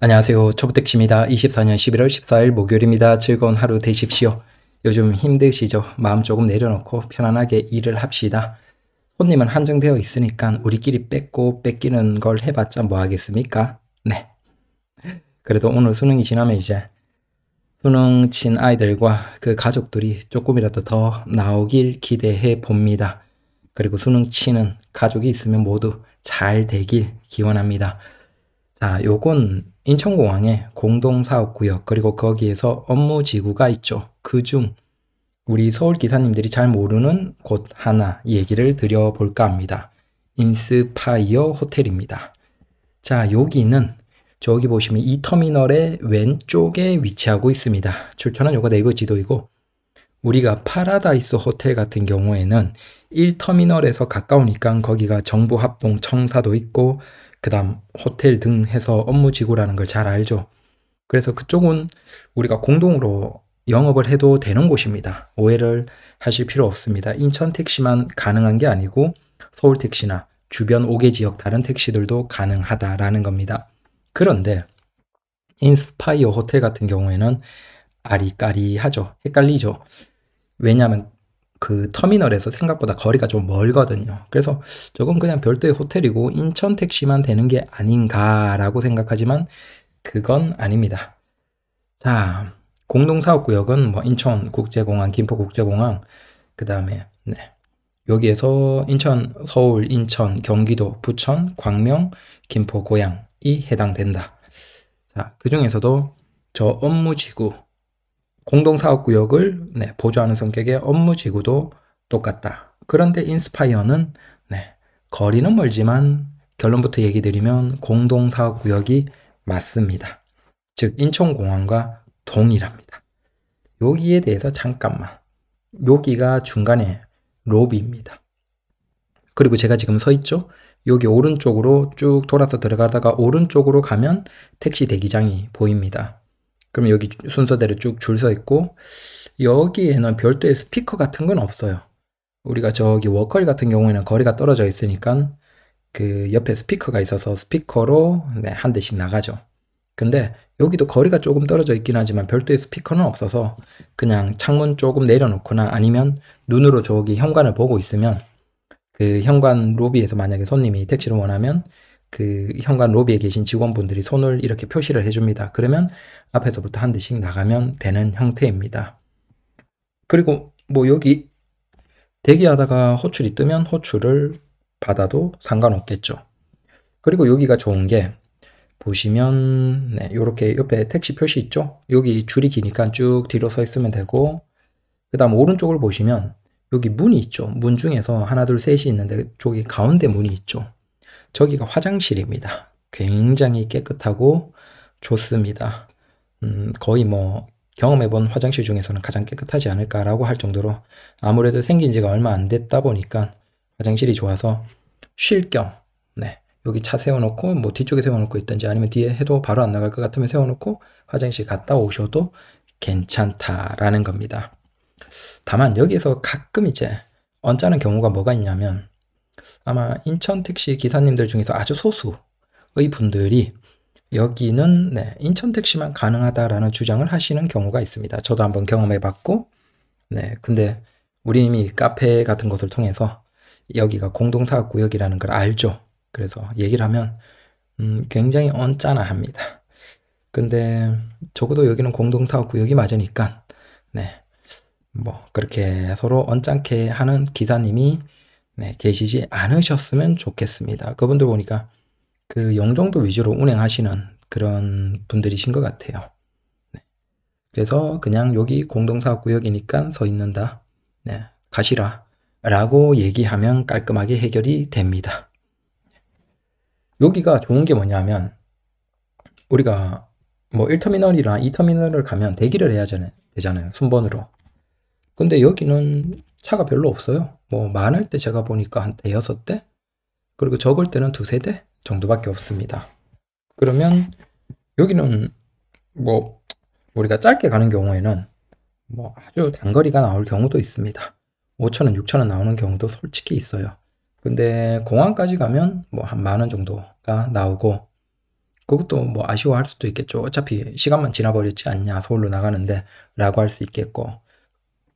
안녕하세요. 초보택시입니다. 24년 11월 14일 목요일입니다. 즐거운 하루 되십시오. 요즘 힘드시죠? 마음 조금 내려놓고 편안하게 일을 합시다. 손님은 한정되어 있으니까 우리끼리 뺏고 뺏기는 걸 해봤자 뭐 하겠습니까? 네. 그래도 오늘 수능이 지나면 이제 수능 친 아이들과 그 가족들이 조금이라도 더 나오길 기대해 봅니다. 그리고 수능 치는 가족이 있으면 모두 잘 되길 기원합니다. 자, 요건 인천공항에 공동사업구역 그리고 거기에서 업무지구가 있죠. 그중 우리 서울 기사님들이 잘 모르는 곳 하나 얘기를 드려볼까 합니다. 인스파이어 호텔입니다. 자, 여기는 저기 보시면 이 터미널의 왼쪽에 위치하고 있습니다. 출처는 요거 네이버 지도이고, 우리가 파라다이스 호텔 같은 경우에는 1터미널에서 가까우니까 거기가 정부합동 청사도 있고 그 다음 호텔 등 해서 업무지구라는 걸 잘 알죠. 그래서 그쪽은 우리가 공동으로 영업을 해도 되는 곳입니다. 오해를 하실 필요 없습니다. 인천 택시만 가능한 게 아니고 서울 택시나 주변 5개 지역 다른 택시들도 가능하다라는 겁니다. 그런데 인스파이어 호텔 같은 경우에는 아리까리하죠. 헷갈리죠. 왜냐하면 그 터미널에서 생각보다 거리가 좀 멀거든요. 그래서 저건 그냥 별도의 호텔이고 인천 택시만 되는 게 아닌가라고 생각하지만 그건 아닙니다. 자, 공동사업구역은 뭐 인천국제공항, 김포국제공항, 그 다음에 여기에서 인천, 서울, 인천, 경기도, 부천, 광명, 김포, 고양이 해당된다. 자, 그 중에서도 저 업무지구 공동사업구역을 보조하는 성격의 업무지구도 똑같다. 그런데 인스파이어는 거리는 멀지만 결론부터 얘기 드리면 공동사업구역이 맞습니다. 즉 인천공항과 동일합니다. 여기에 대해서 잠깐만, 여기가 중간에 로비입니다. 그리고 제가 지금 서 있죠? 여기 오른쪽으로 쭉 돌아서 들어가다가 오른쪽으로 가면 택시 대기장이 보입니다. 그럼 여기 순서대로 쭉 줄 서 있고, 여기에는 별도의 스피커 같은 건 없어요. 우리가 저기 워커리 같은 경우에는 거리가 떨어져 있으니까 그 옆에 스피커가 있어서 스피커로 한 대씩 나가죠. 근데 여기도 거리가 조금 떨어져 있긴 하지만 별도의 스피커는 없어서 그냥 창문 조금 내려놓거나 아니면 눈으로 저기 현관을 보고 있으면 그 현관 로비에서 만약에 손님이 택시를 원하면 그 현관 로비에 계신 직원분들이 손을 이렇게 표시를 해줍니다. 그러면 앞에서부터 한 대씩 나가면 되는 형태입니다. 그리고 뭐 여기 대기하다가 호출이 뜨면 호출을 받아도 상관없겠죠. 그리고 여기가 좋은 게 보시면 이렇게 옆에 택시 표시 있죠? 여기 줄이 기니까 쭉 뒤로 서 있으면 되고, 그 다음 오른쪽을 보시면 여기 문이 있죠. 문 중에서 하나 둘 셋이 있는데 저기 가운데 문이 있죠. 저기가 화장실입니다. 굉장히 깨끗하고 좋습니다. 거의 뭐 경험해본 화장실 중에서는 가장 깨끗하지 않을까라고 할 정도로 아무래도 생긴 지가 얼마 안 됐다 보니까 화장실이 좋아서 쉴 겸 여기 차 세워놓고 뭐 뒤쪽에 세워놓고 있든지 아니면 뒤에 해도 바로 안 나갈 것 같으면 세워놓고 화장실 갔다 오셔도 괜찮다라는 겁니다. 다만 여기에서 가끔 이제 언짢은 경우가 뭐가 있냐면, 아마 인천 택시 기사님들 중에서 아주 소수의 분들이 여기는 인천 택시만 가능하다라는 주장을 하시는 경우가 있습니다. 저도 한번 경험해봤고, 근데 우리 이미 카페 같은 것을 통해서 여기가 공동사업구역이라는 걸 알죠. 그래서 얘기를 하면 굉장히 언짢아합니다. 근데 적어도 여기는 공동사업구역이 맞으니까 뭐 그렇게 서로 언짢게 하는 기사님이 계시지 않으셨으면 좋겠습니다. 그분들 보니까 그 영종도 위주로 운행하시는 그런 분들이신 것 같아요. 그래서 그냥 여기 공동사업구역이니까 서 있는다, 가시라 라고 얘기하면 깔끔하게 해결이 됩니다. 여기가 좋은 게 뭐냐면, 우리가 뭐 1터미널이랑 2터미널을 가면 대기를 해야 되잖아요. 순번으로. 근데 여기는 차가 별로 없어요. 뭐 많을 때 제가 보니까 한 대여섯 대? 그리고 적을 때는 두세 대 정도밖에 없습니다. 그러면 여기는 뭐 우리가 짧게 가는 경우에는 뭐 아주 단거리가 나올 경우도 있습니다. 5,000원, 6,000원 나오는 경우도 솔직히 있어요. 근데 공항까지 가면 뭐 한 10,000원 정도가 나오고, 그것도 뭐 아쉬워할 수도 있겠죠. 어차피 시간만 지나버렸지 않냐, 서울로 나가는데 라고 할 수 있겠고,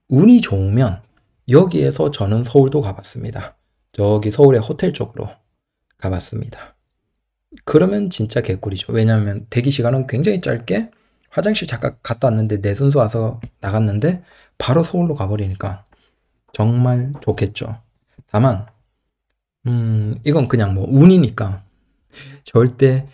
운이 좋으면 여기에서 저는 서울도 가봤습니다. 저기 서울의 호텔 쪽으로 가봤습니다. 그러면 진짜 개꿀이죠. 왜냐하면 대기 시간은 굉장히 짧게, 화장실 잠깐 갔다 왔는데 내 순서 와서 나갔는데 바로 서울로 가버리니까 정말 좋겠죠. 다만 이건 그냥 뭐 운이니까 절대,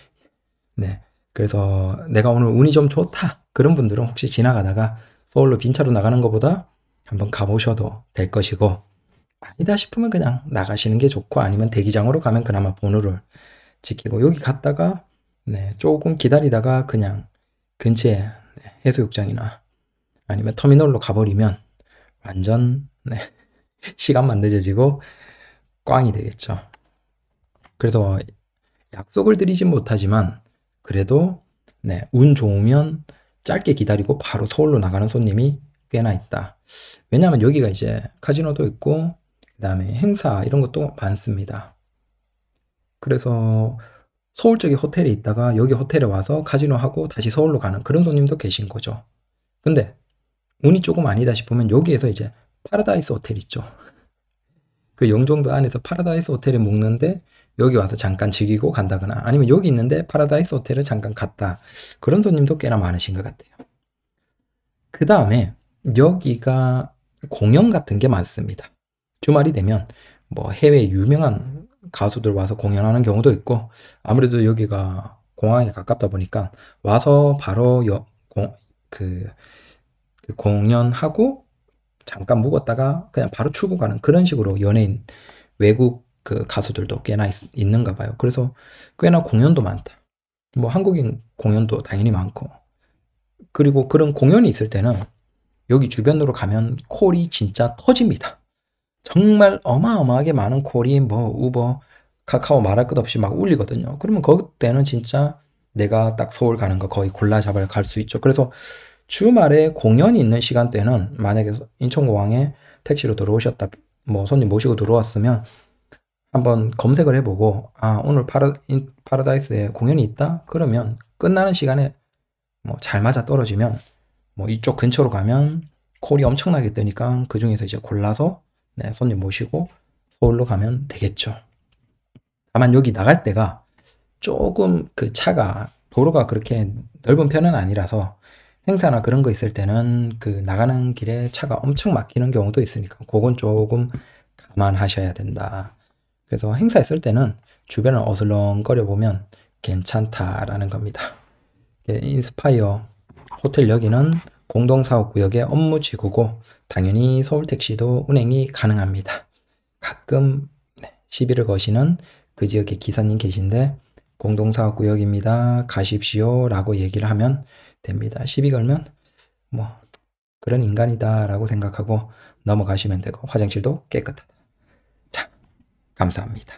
네, 그래서 내가 오늘 운이 좀 좋다 그런 분들은 혹시 지나가다가 서울로 빈차로 나가는 것보다 한번 가보셔도 될 것이고, 아니다 싶으면 그냥 나가시는 게 좋고, 아니면 대기장으로 가면 그나마 번호를 지키고, 여기 갔다가 네, 조금 기다리다가 그냥 근처에 네, 해수욕장이나 아니면 터미널로 가버리면 완전 네, 시간만 늦어지고 꽝이 되겠죠. 그래서 약속을 드리진 못하지만 그래도 네, 운 좋으면 짧게 기다리고 바로 서울로 나가는 손님이 꽤나 있다. 왜냐하면 여기가 이제 카지노도 있고 그 다음에 행사 이런 것도 많습니다. 그래서 서울 쪽에 호텔에 있다가 여기 호텔에 와서 카지노 하고 다시 서울로 가는 그런 손님도 계신 거죠. 근데 운이 조금 아니다 싶으면 여기에서 이제 파라다이스 호텔 있죠. 그 영종도 안에서 파라다이스 호텔에 묵는데 여기 와서 잠깐 즐기고 간다거나, 아니면 여기 있는데 파라다이스 호텔을 잠깐 갔다, 그런 손님도 꽤나 많으신 것 같아요. 그 다음에 여기가 공연 같은 게 많습니다. 주말이 되면 뭐 해외 유명한 가수들 와서 공연하는 경우도 있고, 아무래도 여기가 공항에 가깝다 보니까 와서 바로 그 공연하고 잠깐 묵었다가 그냥 바로 출국하는 그런 식으로 연예인, 외국 그 가수들도 꽤나 있는가 봐요. 그래서 꽤나 공연도 많다. 뭐 한국인 공연도 당연히 많고, 그리고 그런 공연이 있을 때는 여기 주변으로 가면 콜이 진짜 터집니다. 정말 어마어마하게 많은 콜이 뭐 우버, 카카오 말할 것 없이 막 울리거든요. 그러면 그때는 진짜 내가 딱 서울 가는 거 거의 골라 잡아 갈 수 있죠. 그래서 주말에 공연이 있는 시간대는 만약에 인천공항에 택시로 들어오셨다, 뭐 손님 모시고 들어왔으면 한번 검색을 해보고, 아, 오늘 파라다이스에 공연이 있다? 그러면 끝나는 시간에 뭐 잘 맞아 떨어지면 뭐 이쪽 근처로 가면 콜이 엄청나게 뜨니까 그 중에서 이제 골라서 네, 손님 모시고 서울로 가면 되겠죠. 다만 여기 나갈 때가 조금 그 차가, 도로가 그렇게 넓은 편은 아니라서 행사나 그런 거 있을 때는 그 나가는 길에 차가 엄청 막히는 경우도 있으니까 그건 조금 감안하셔야 된다. 그래서 행사 있을 때는 주변을 어슬렁거려 보면 괜찮다라는 겁니다. 인스파이어 호텔 여기는 공동사업구역의 업무지구고 당연히 서울택시도 운행이 가능합니다. 가끔 시비를 거시는 그 지역의 기사님 계신데 공동사업구역입니다, 가십시오 라고 얘기를 하면 됩니다. 시비 걸면 뭐 그런 인간이다 라고 생각하고 넘어가시면 되고, 화장실도 깨끗하다. 자, 감사합니다.